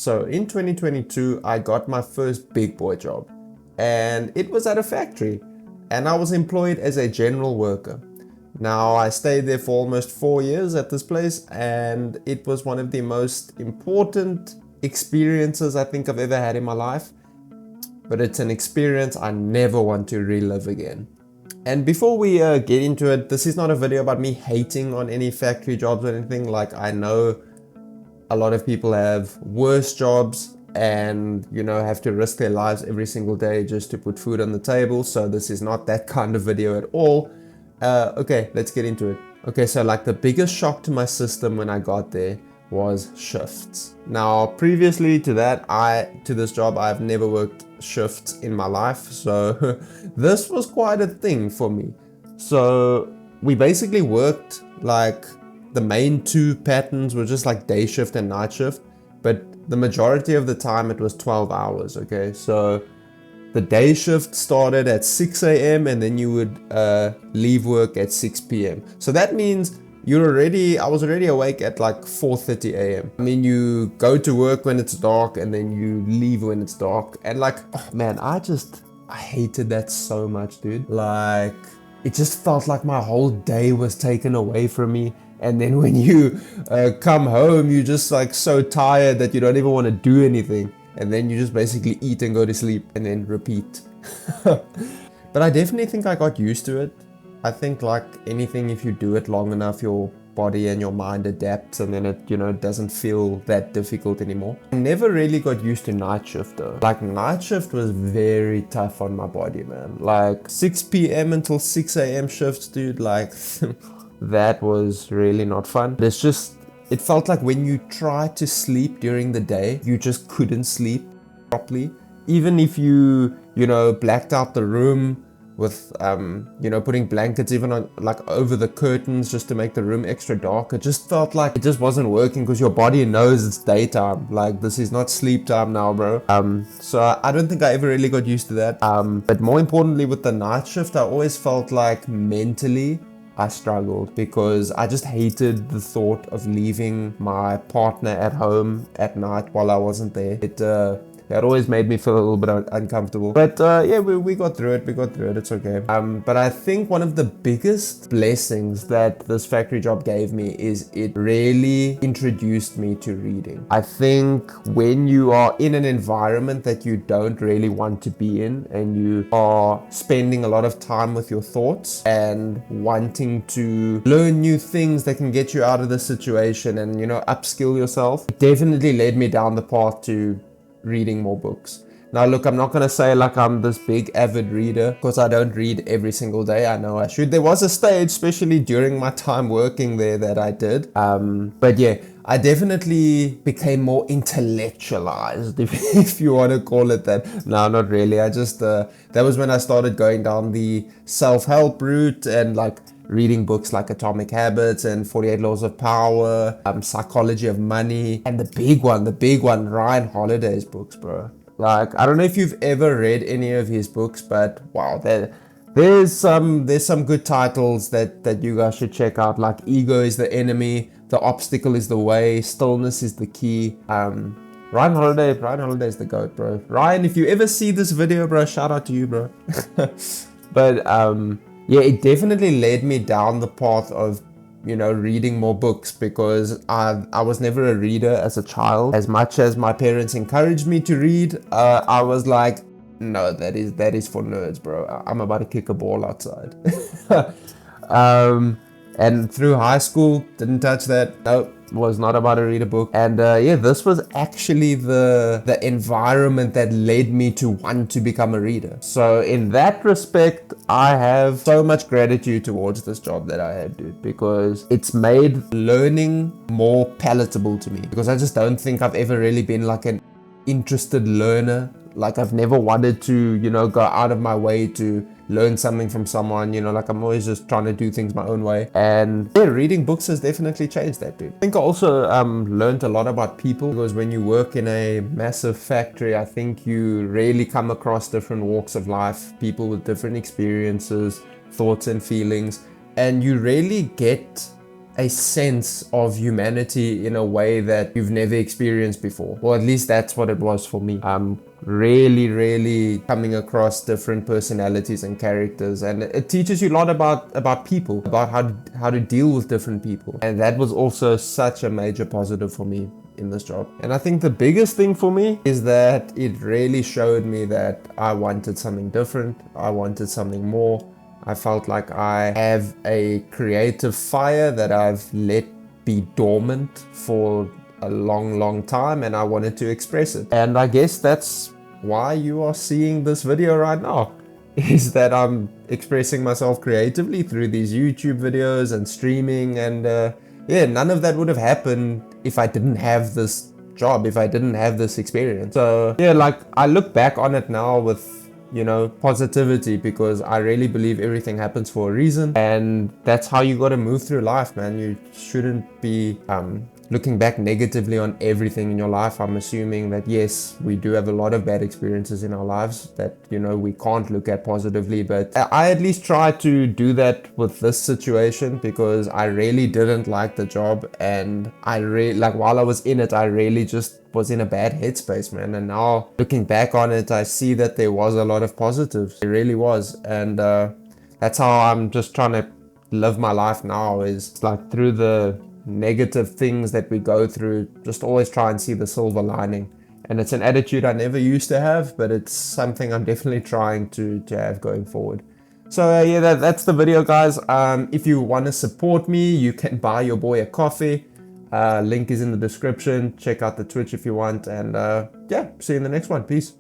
So in 2022, I got my first big boy job, and it was at a factory, and I was employed as a general worker. Now, I stayed there for almost 4 years at this place, and it was one of the most important experiences I think I've ever had in my life. But it's an experience I never want to relive again. And before we get into it, this is not a video about me hating on any factory jobs or anything. Like, I know a lot of people have worse jobs and, have to risk their lives every single day just to put food on the table. So this is not that kind of video at all. Okay, let's get into it. Okay, so like the biggest shock to my system when I got there was shifts. Now, previously to that, to this job, I've never worked shifts in my life. So this was quite a thing for me. So we basically worked like the main two patterns were just like day shift and night shift, but the majority of the time it was 12 hours. Okay, so the day shift started at 6 a.m. and then you would leave work at 6 p.m. So that means I was already awake at like 4:30 a.m. I mean, you go to work when it's dark and then you leave when it's dark. And like, oh man, I hated that so much, dude. Like, it just felt like my whole day was taken away from me. And then when you come home, you're just like so tired that you don't even want to do anything. And then you just basically eat and go to sleep and then repeat. But I definitely think I got used to it. I think like anything, if you do it long enough, your body and your mind adapts and then it, doesn't feel that difficult anymore. I never really got used to night shift though. Like night shift was very tough on my body, man. Like 6 p.m. until 6 a.m. shifts, dude, like that was really not fun. It felt like when you tried to sleep during the day, you just couldn't sleep properly. Even if you blacked out the room with, putting blankets even on, like over the curtains just to make the room extra dark. It just felt like it just wasn't working because your body knows it's daytime. Like, this is not sleep time now, bro. So I don't think I ever really got used to that. But more importantly, with the night shift, I always felt like mentally I struggled because I just hated the thought of leaving my partner at home at night while I wasn't there. It always made me feel a little bit uncomfortable. But yeah, we got through it. It's okay. But I think one of the biggest blessings that this factory job gave me is it really introduced me to reading. I think when you are in an environment that you don't really want to be in and you are spending a lot of time with your thoughts and wanting to learn new things that can get you out of the situation and, upskill yourself, it definitely led me down the path to reading more books. Now look, I'm not going to say like I'm this big avid reader because I don't read every single day. I know I should. There was a stage, especially during my time working there, that I did. But yeah, I definitely became more intellectualized, if you want to call it that. No, not really. I just, that was when I started going down the self-help route and like reading books like Atomic Habits and 48 Laws of Power, Psychology of Money, and the big one, Ryan Holiday's books, bro. Like, I don't know if you've ever read any of his books, but wow, there's some good titles that you guys should check out, like Ego is the Enemy, The Obstacle is the Way, Stillness is the Key. Ryan Holiday is the GOAT, bro. Ryan, if you ever see this video, bro, shout out to you, bro. But yeah, it definitely led me down the path of, reading more books because I was never a reader as a child. As much as my parents encouraged me to read, I was like, no, that is for nerds, bro. I'm about to kick a ball outside. And through high school, didn't touch that. Nope, was not about to read a book. And yeah, this was actually the environment that led me to want to become a reader. So in that respect, I have so much gratitude towards this job that I had, dude, because it's made learning more palatable to me. Because I just don't think I've ever really been like an interested learner. Like, I've never wanted to, go out of my way to learn something from someone, like I'm always just trying to do things my own way. And yeah, reading books has definitely changed that, dude. I think I also learned a lot about people because when you work in a massive factory, I think you really come across different walks of life, people with different experiences, thoughts and feelings, and you really get a sense of humanity in a way that you've never experienced before. Well, at least that's what it was for me. Really coming across different personalities and characters, and it teaches you a lot about people, about how to deal with different people, and that was also such a major positive for me in this job. And I think the biggest thing for me is that it really showed me that I wanted something different. I wanted something more. I felt like I have a creative fire that I've let be dormant for a long time, and I wanted to express it. And I guess that's why you are seeing this video right now, is that I'm expressing myself creatively through these YouTube videos and streaming. And yeah, none of that would have happened if I didn't have this job, if I didn't have this experience. So yeah, like I look back on it now with, you know, positivity, because I really believe everything happens for a reason, and that's how you got to move through life, man. You shouldn't be looking back negatively on everything in your life. I'm assuming that yes, we do have a lot of bad experiences in our lives that, you know, we can't look at positively, but I at least try to do that with this situation, because I really didn't like the job, and I really, like, while I was in it, I really just was in a bad headspace, man. And now looking back on it, I see that there was a lot of positives. It really was. And that's how I'm just trying to live my life now, is like through the negative things that we go through, just always try and see the silver lining. And it's an attitude I never used to have, but it's something I'm definitely trying to have going forward. So yeah, that's the video, guys. If you want to support me, you can buy your boy a coffee. Link is in the description. Check out the Twitch if you want. And yeah, see you in the next one. Peace.